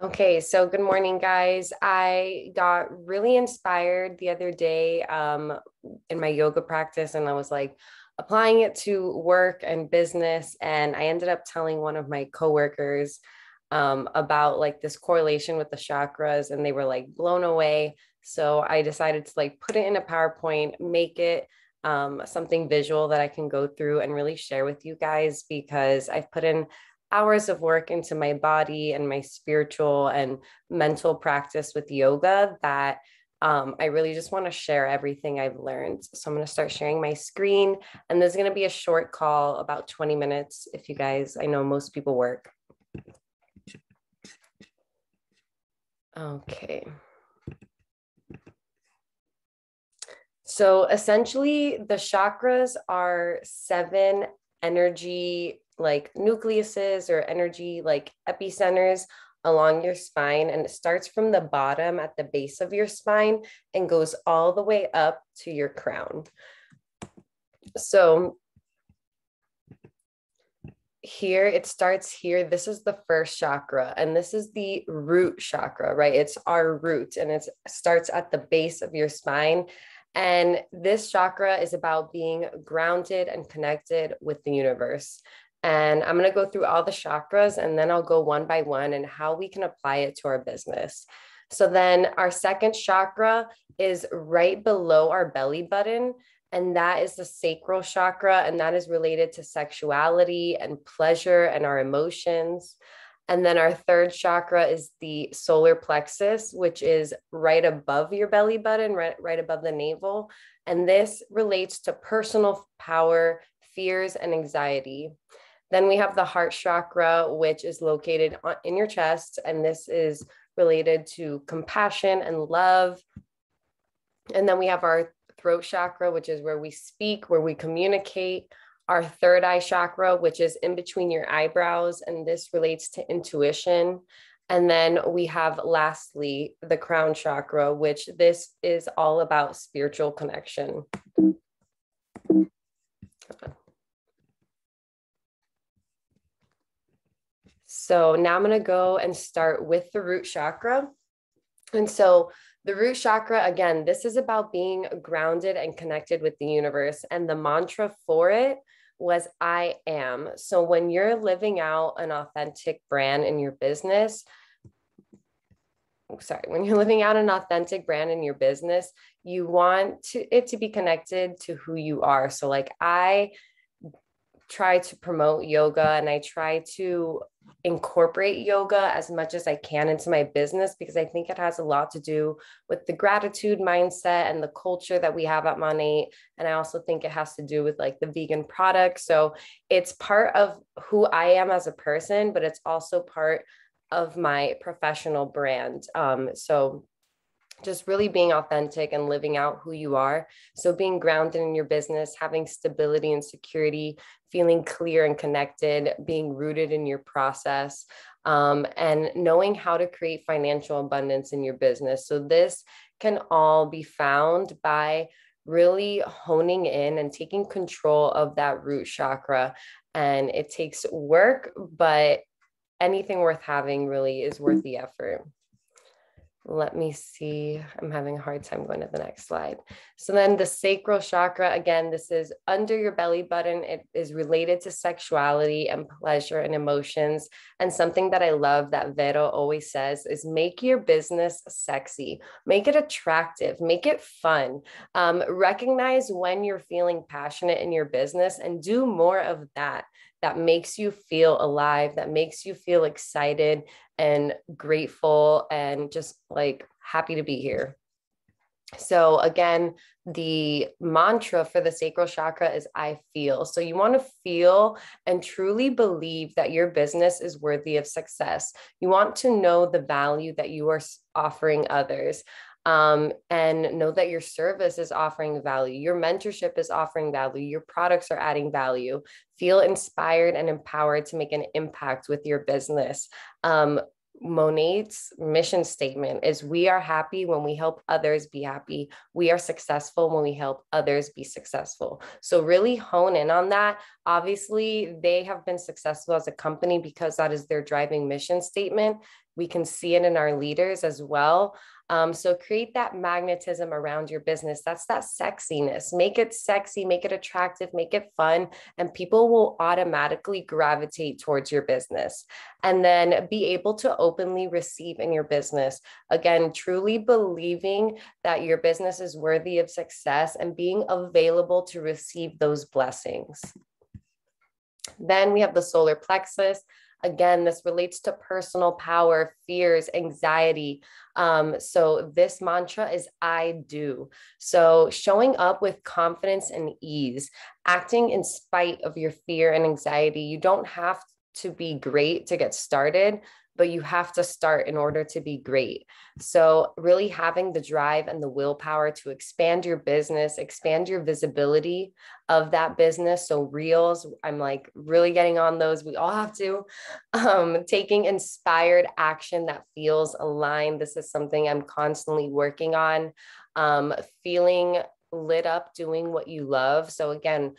Okay, so good morning, guys. I got really inspired the other day in my yoga practice, and I was like applying it to work and business. And I ended up telling one of my coworkers about like this correlation with the chakras, and they were like blown away. So I decided to like put it in a PowerPoint, make it something visual that I can go through and really share with you guys because I've put in hours of work into my body and my spiritual and mental practice with yoga that I really just want to share everything I've learned. So I'm going to start sharing my screen, and there's going to be a short call, about 20 minutes. If you guys, I know most people work. Okay. So essentially, the chakras are seven energy like nucleuses or energy like epicenters along your spine. And it starts from the bottom at the base of your spine and goes all the way up to your crown. So here it starts here. This is the first chakra, and this is the root chakra, right? It's our root, and it starts at the base of your spine. And this chakra is about being grounded and connected with the universe. And I'm going to go through all the chakras, and then I'll go one by one and how we can apply it to our business. So then our second chakra is right below our belly button, and that is the sacral chakra, and that is related to sexuality and pleasure and our emotions. And then our third chakra is the solar plexus, which is right above your belly button, right above the navel. And this relates to personal power, fears, and anxiety. Then we have the heart chakra, which is located in your chest, and this is related to compassion and love. And then we have our throat chakra, which is where we speak, where we communicate. Our third eye chakra, which is in between your eyebrows, and this relates to intuition. And then we have lastly the crown chakra, which this is all about spiritual connection. So now I'm going to go and start with the root chakra. And so the root chakra, again, this is about being grounded and connected with the universe. And the mantra for it was I am. So when you're living out an authentic brand in your business, when you're living out an authentic brand in your business, you want it to be connected to who you are. So like I try to promote yoga, and I try to incorporate yoga as much as I can into my business because I think it has a lot to do with the gratitude mindset and the culture that we have at Monat. And I also think it has to do with like the vegan products. So it's part of who I am as a person, but it's also part of my professional brand. So just really being authentic and living out who you are. So being grounded in your business, having stability and security, feeling clear and connected, being rooted in your process, and knowing how to create financial abundance in your business. So this can all be found by really honing in and taking control of that root chakra. And it takes work, but anything worth having really is worth the effort. Let me see. I'm having a hard time going to the next slide. So then the sacral chakra, again, this is under your belly button. It is related to sexuality and pleasure and emotions. And something that I love that Vero always says is make your business sexy, make it attractive, make it fun. Recognize when you're feeling passionate in your business and do more of that. That makes you feel alive, that makes you feel excited and grateful and just like happy to be here. So again, the mantra for the sacral chakra is I feel. So you want to feel and truly believe that your business is worthy of success. You want to know the value that you are offering others. And know that your service is offering value, your mentorship is offering value, your products are adding value. Feel inspired and empowered to make an impact with your business. Monat's mission statement is we are happy when we help others be happy. We are successful when we help others be successful. So really hone in on that. Obviously, they have been successful as a company because that is their driving mission statement. We can see it in our leaders as well. So create that magnetism around your business. That's that sexiness. Make it sexy, make it attractive, make it fun, and people will automatically gravitate towards your business. And then be able to openly receive in your business. Again, truly believing that your business is worthy of success and being available to receive those blessings. Then we have the solar plexus. Again, this relates to personal power, fears, anxiety. So this mantra is I do. So showing up with confidence and ease, acting in spite of your fear and anxiety. You don't have to be great to get started, but you have to start in order to be great. So really having the drive and the willpower to expand your business, expand your visibility of that business. So reels, I'm like really getting on those. We all have to. Taking inspired action that feels aligned. This is something I'm constantly working on. Feeling lit up, doing what you love. So again,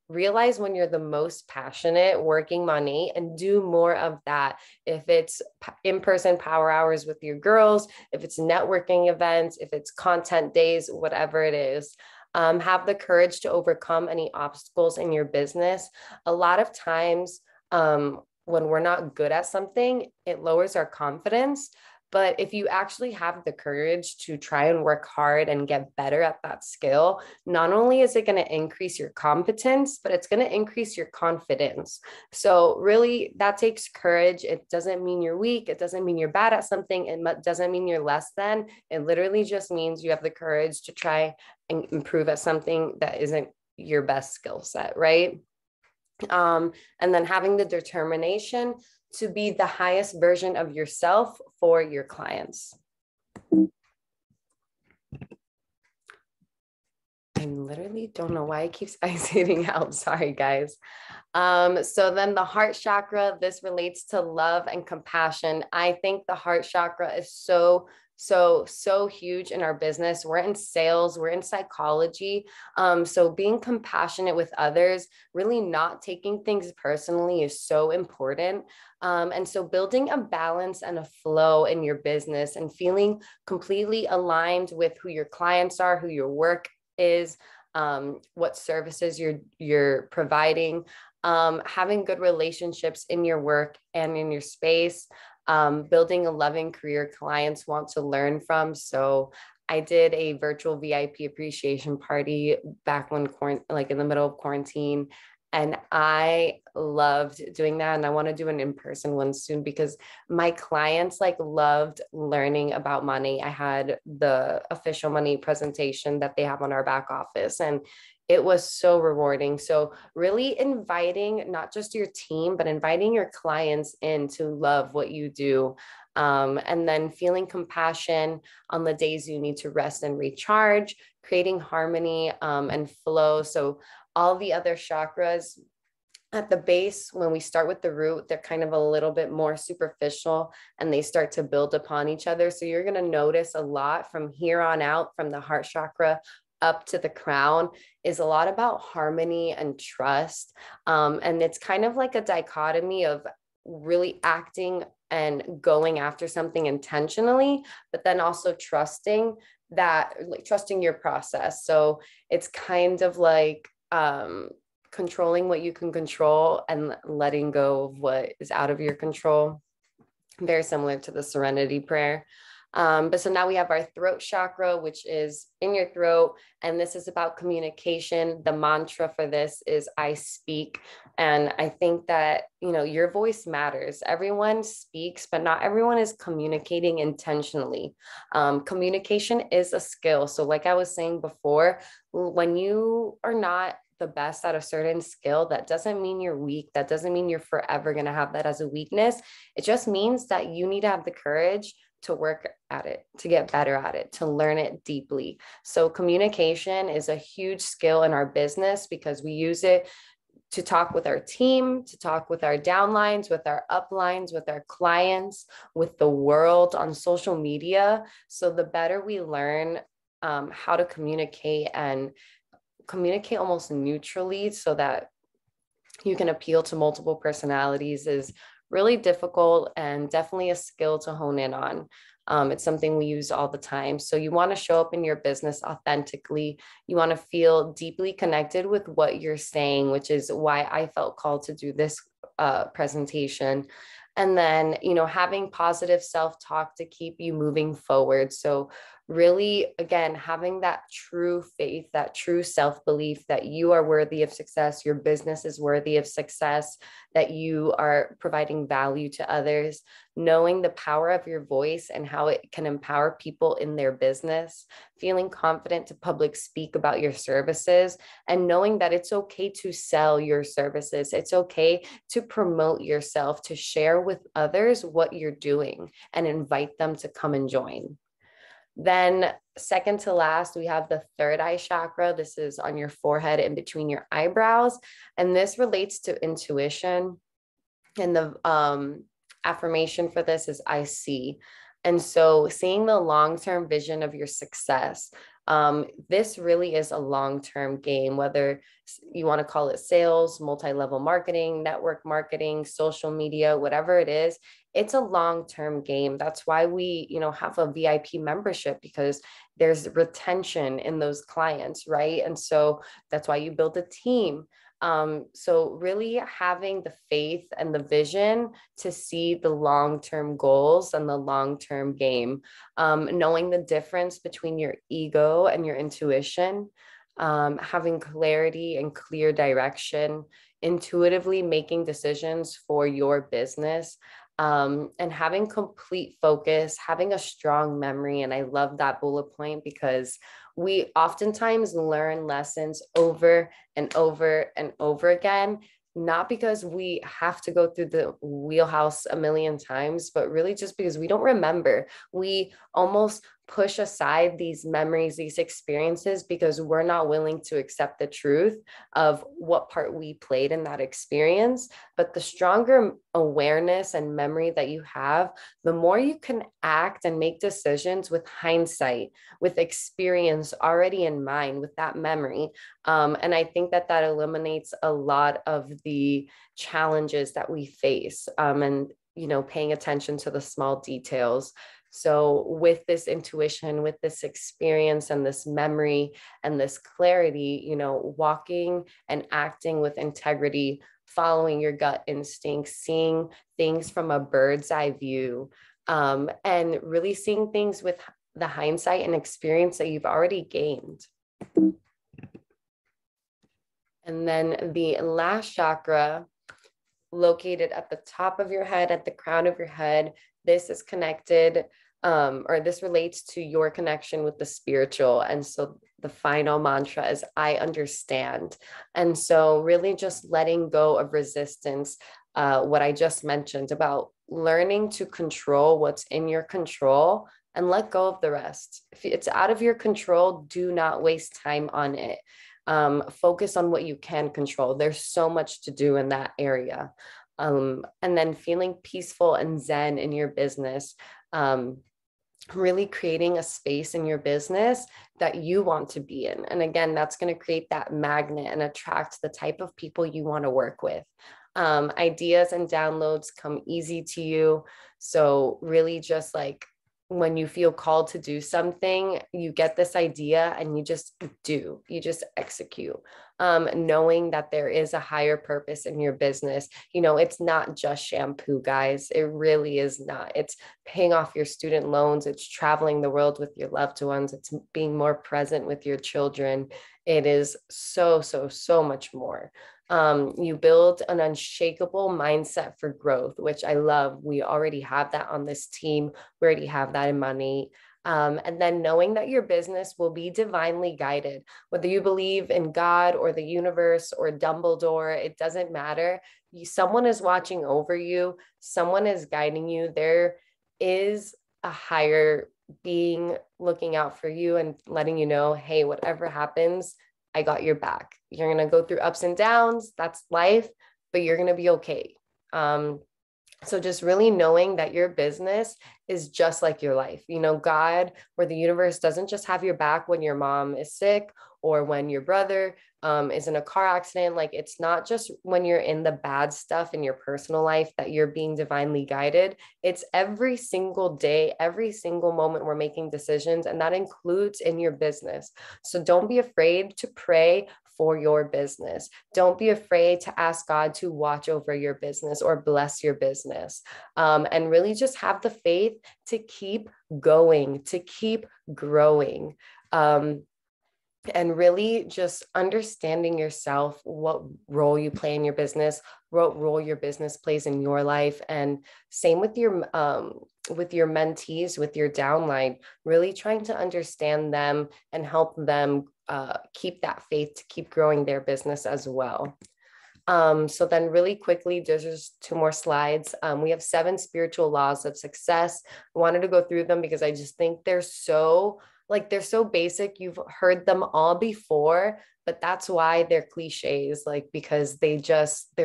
realize when you're the most passionate working money and do more of that. If it's in-person power hours with your girls, if it's networking events, if it's content days, whatever it is, have the courage to overcome any obstacles in your business. A lot of times, when we're not good at something, it lowers our confidence. But if you actually have the courage to try and work hard and get better at that skill, not only is it going to increase your competence, but it's going to increase your confidence. So really that takes courage. It doesn't mean you're weak. It doesn't mean you're bad at something. It doesn't mean you're less than. It literally just means you have the courage to try and improve at something that isn't your best skill set, right? And then having the determination to be the highest version of yourself for your clients. I literally don't know why it keeps isolating out. Sorry, guys. So then the heart chakra, this relates to love and compassion. I think the heart chakra is so huge in our business. We're in sales, we're in psychology. So being compassionate with others, really not taking things personally is so important. And so building a balance and a flow in your business and feeling completely aligned with who your clients are, who your work is, what services you're providing, having good relationships in your work and in your space, building a loving career clients want to learn from. So I did a virtual VIP appreciation party back when like in the middle of quarantine. And I loved doing that. And I want to do an in-person one soon because my clients like loved learning about money. I had the official money presentation that they have on our back office, and it was so rewarding. So really inviting not just your team, but inviting your clients in to love what you do. And then feeling compassion on the days you need to rest and recharge, creating harmony and flow. So all the other chakras at the base, when we start with the root, they're kind of a little bit more superficial and they start to build upon each other. So you're going to notice a lot from here on out, from the heart chakra up to the crown, is a lot about harmony and trust. And it's kind of like a dichotomy of really acting and going after something intentionally, but then also trusting your process. So it's kind of like controlling what you can control and letting go of what is out of your control. Very similar to the serenity prayer. But so now we have our throat chakra, which is in your throat. And this is about communication. The mantra for this is I speak. And I think that, your voice matters. Everyone speaks, but not everyone is communicating intentionally. Communication is a skill. So like I was saying before, when you are not the best at a certain skill, that doesn't mean you're weak. That doesn't mean you're forever going to have that as a weakness. It just means that you need to have the courage to work at it, to get better at it, to learn it deeply. So communication is a huge skill in our business because we use it to talk with our team, to talk with our downlines, with our uplines, with our clients, with the world on social media. So the better we learn how to communicate and communicate almost neutrally so that you can appeal to multiple personalities is really difficult and definitely a skill to hone in on. It's something we use all the time. So you want to show up in your business authentically. You want to feel deeply connected with what you're saying, which is why I felt called to do this presentation. And then, having positive self-talk to keep you moving forward. So really, again, having that true faith, that true self-belief that you are worthy of success, your business is worthy of success, that you are providing value to others, knowing the power of your voice and how it can empower people in their business, feeling confident to public speak about your services, and knowing that it's okay to sell your services. It's okay to promote yourself, to share with others what you're doing and invite them to come and join. Then second to last, we have the third eye chakra. This is on your forehead in between your eyebrows. And this relates to intuition. And the affirmation for this is I see. And so seeing the long-term vision of your success, this really is a long-term game, whether you want to call it sales, multi-level marketing, network marketing, social media, whatever it is, it's a long-term game. That's why we, have a VIP membership, because there's retention in those clients, right? And so that's why you build a team. So really having the faith and the vision to see the long-term goals and the long-term game, knowing the difference between your ego and your intuition, having clarity and clear direction, intuitively making decisions for your business, and having complete focus, having a strong memory. And I love that bullet point because we oftentimes learn lessons over and over and over again, not because we have to go through the wheelhouse a million times, but really just because we don't remember. We almost push aside these memories, these experiences, because we're not willing to accept the truth of what part we played in that experience. But the stronger awareness and memory that you have, the more you can act and make decisions with hindsight, with experience already in mind, with that memory. And I think that that eliminates a lot of the challenges that we face, and paying attention to the small details. So with this intuition, with this experience and this memory and this clarity, walking and acting with integrity, following your gut instincts, seeing things from a bird's eye view, and really seeing things with the hindsight and experience that you've already gained. And then the last chakra, located at the top of your head, at the crown of your head, this is connected, or this relates to your connection with the spiritual. And so the final mantra is I understand. And so really just letting go of resistance, what I just mentioned about learning to control what's in your control and let go of the rest. If it's out of your control, do not waste time on it. Focus on what you can control. There's so much to do in that area. And then feeling peaceful and zen in your business, really creating a space in your business that you want to be in. And again, that's going to create that magnet and attract the type of people you want to work with. Ideas and downloads come easy to you. So really just like when you feel called to do something, you get this idea and you just execute, knowing that there is a higher purpose in your business. It's not just shampoo, guys. It really is not. It's paying off your student loans. It's traveling the world with your loved ones. It's being more present with your children. It is so, so, so much more. You build an unshakable mindset for growth, which I love. We already have that on this team. We already have that in Money. And then knowing that your business will be divinely guided, whether you believe in God or the universe or Dumbledore, it doesn't matter. Someone is watching over you. Someone is guiding you. There is a higher being looking out for you and letting you know, hey, whatever happens, I got your back. You're going to go through ups and downs. That's life, but you're going to be okay. So just really knowing that your business is just like your life. You know, God or the universe doesn't just have your back when your mom is sick or when your brother is in a car accident. Like, it's not just when you're in the bad stuff in your personal life that you're being divinely guided. It's every single day, every single moment we're making decisions, and that includes in your business. So don't be afraid to pray for your business. Don't be afraid to ask God to watch over your business or bless your business. And really just have the faith to keep going, to keep growing. And really just understanding yourself, what role you play in your business, what role your business plays in your life. And same with your mentees, with your downline, really trying to understand them and help them keep that faith to keep growing their business as well. So then really quickly, there's just 2 more slides. We have 7 spiritual laws of success. I wanted to go through them because I just think they're so basic. You've heard them all before, but that's why they're cliches, like, because they're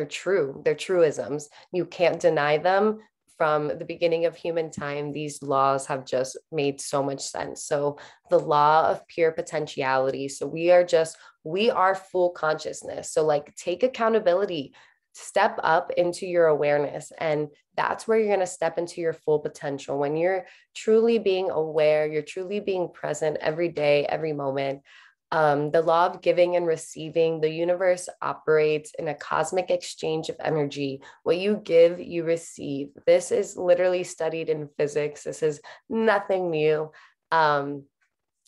true. They're truisms. You can't deny them. From the beginning of human time, these laws have just made so much sense. So the law of pure potentiality. So we are full consciousness. So like, take accountability, step up into your awareness. And that's where you're going to step into your full potential. When you're truly being aware, you're truly being present every day, every moment. The law of giving and receiving. The universe operates in a cosmic exchange of energy. What you give, you receive. This is literally studied in physics. This is nothing new.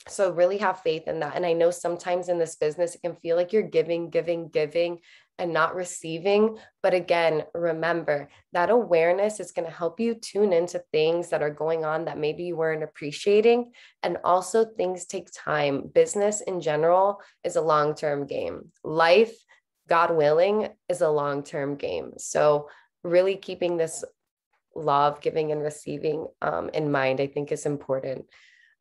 So really have faith in that. And I know sometimes in this business, it can feel like you're giving and not receiving. But again, remember that awareness is going to help you tune into things that are going on that maybe you weren't appreciating. And also, things take time. Business in general is a long-term game. Life, God willing, is a long-term game. So really keeping this law of giving and receiving in mind, I think, is important.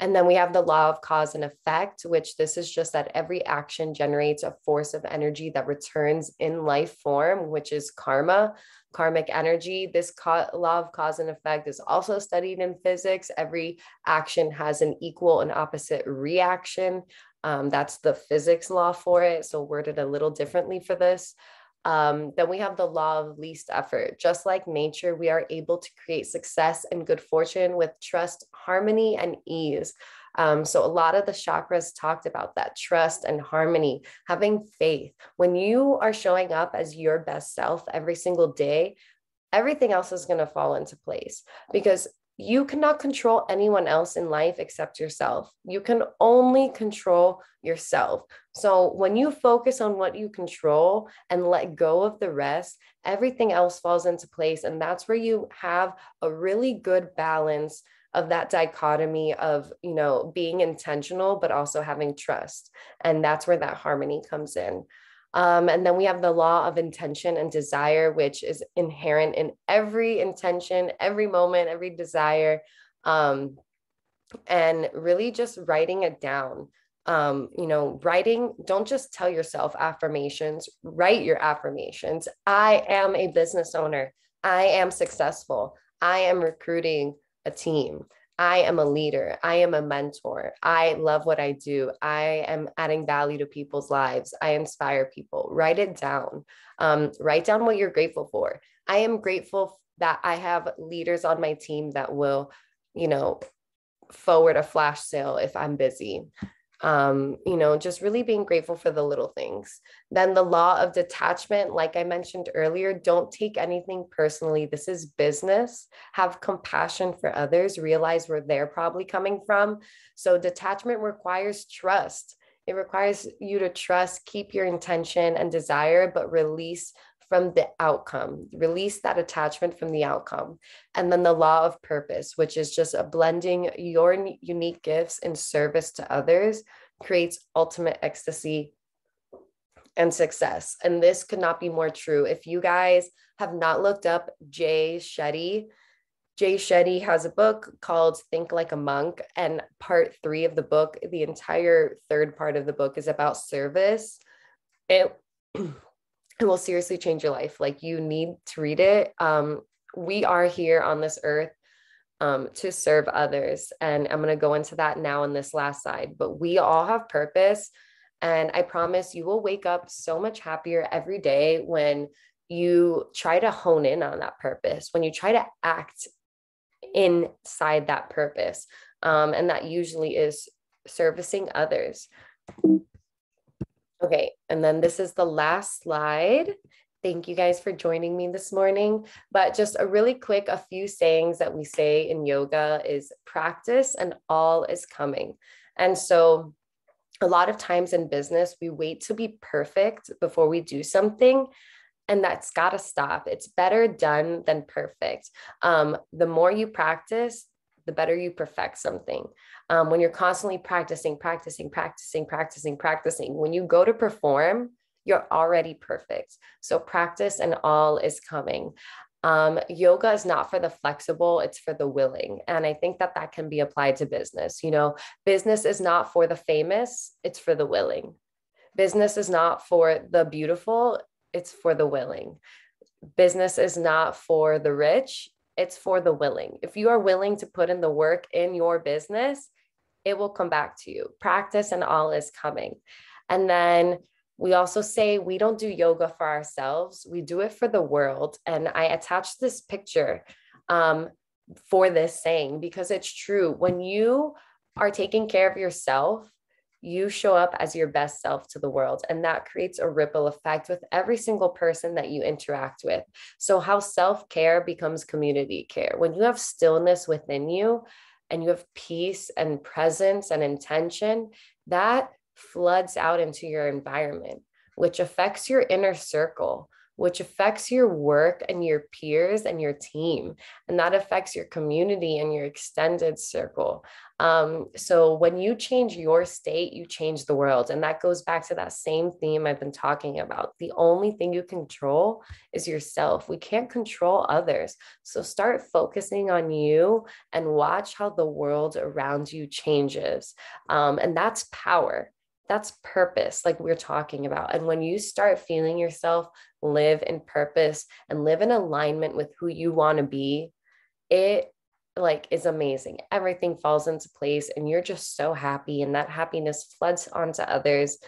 And then we have the law of cause and effect, which this is just that every action generates a force of energy that returns in life form, which is karma, karmic energy. This law of cause and effect is also studied in physics. Every action has an equal and opposite reaction. That's the physics law for it. So worded a little differently for this. Then we have the law of least effort. Just like nature, we are able to create success and good fortune with trust, harmony, and ease. So a lot of the chakras talked about that trust and harmony, having faith. When you are showing up as your best self every single day, everything else is going to fall into place, because you cannot control anyone else in life except yourself. You can only control yourself. So when you focus on what you control and let go of the rest, everything else falls into place. And that's where you have a really good balance of that dichotomy of, you know, being intentional, but also having trust. And that's where that harmony comes in. And then we have the law of intention and desire, which is inherent in every intention, every moment, every desire, and really just writing it down. Writing, don't just tell yourself affirmations, write your affirmations. I am a business owner. I am successful. I am recruiting a team. I am a leader. I am a mentor. I love what I do. I am adding value to people's lives. I inspire people. Write it down. Write down what you're grateful for. I am grateful that I have leaders on my team that will, forward a flash sale if I'm busy. Just really being grateful for the little things. Then the law of detachment, like I mentioned earlier, don't take anything personally. This is business. Have compassion for others, realize where they're probably coming from. So detachment requires trust. It requires you to trust, keep your intention and desire, but release from the outcome, release that attachment from the outcome. And then the law of purpose, which is just a blending your unique gifts in service to others, creates ultimate ecstasy and success. And this could not be more true. If you guys have not looked up Jay Shetty, Jay Shetty has a book called Think Like a Monk. And part 3 of the book, the entire third part of the book is about service. It, it will seriously change your life. Like, you need to read it. We are here on this earth to serve others. And I'm going to go into that now in this last slide, but we all have purpose. And I promise you will wake up so much happier every day when you try to hone in on that purpose, when you try to act inside that purpose. And that usually is servicing others. Okay, and then this is the last slide. Thank you guys for joining me this morning. But just a really quick, a few sayings that we say in yoga is practice and all is coming. And so a lot of times in business, we wait to be perfect before we do something. And that's got to stop. It's better done than perfect. The more you practice, the better you perfect something. When you're constantly practicing, when you go to perform, you're already perfect. So practice and all is coming. Yoga is not for the flexible, it's for the willing. And I think that that can be applied to business. You know, business is not for the famous, it's for the willing. Business is not for the beautiful, it's for the willing. Business is not for the rich, it's for the willing. If you are willing to put in the work in your business, it will come back to you. Practice and all is coming. And then we also say we don't do yoga for ourselves. We do it for the world. And I attached this picture for this saying because it's true. When you are taking care of yourself, you show up as your best self to the world. And that creates a ripple effect with every single person that you interact with. So how self-care becomes community care. When you have stillness within you and you have peace and presence and intention, that floods out into your environment, which affects your inner circle, which affects your work and your peers and your team. And that affects your community and your extended circle. So when you change your state, you change the world. And that goes back to that same theme I've been talking about. The only thing you control is yourself. We can't control others. So start focusing on you and watch how the world around you changes. And that's power. That's purpose, like we're talking about. And when you start feeling yourself live in purpose and live in alignment with who you want to be, it like is amazing. Everything falls into place and you're just so happy, and that happiness floods onto others.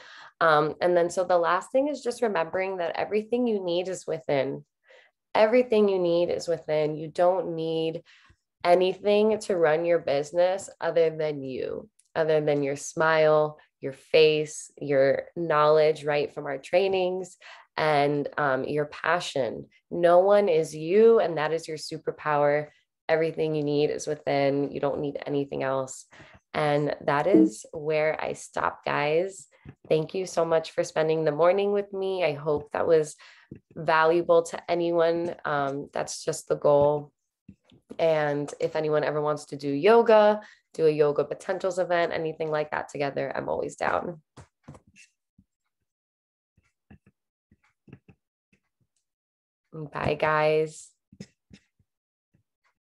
And then so the last thing is just remembering that everything you need is within. Everything you need is within. You don't need anything to run your business other than you, other than your smile, your face, your knowledge, right, from our trainings, and your passion. No one is you, and that is your superpower. Everything you need is within. You don't need anything else. And that is where I stop, guys. Thank you so much for spending the morning with me. I hope that was valuable to anyone. That's just the goal. And if anyone ever wants to do yoga, do a yoga potentials event, anything like that together, I'm always down. Bye, guys.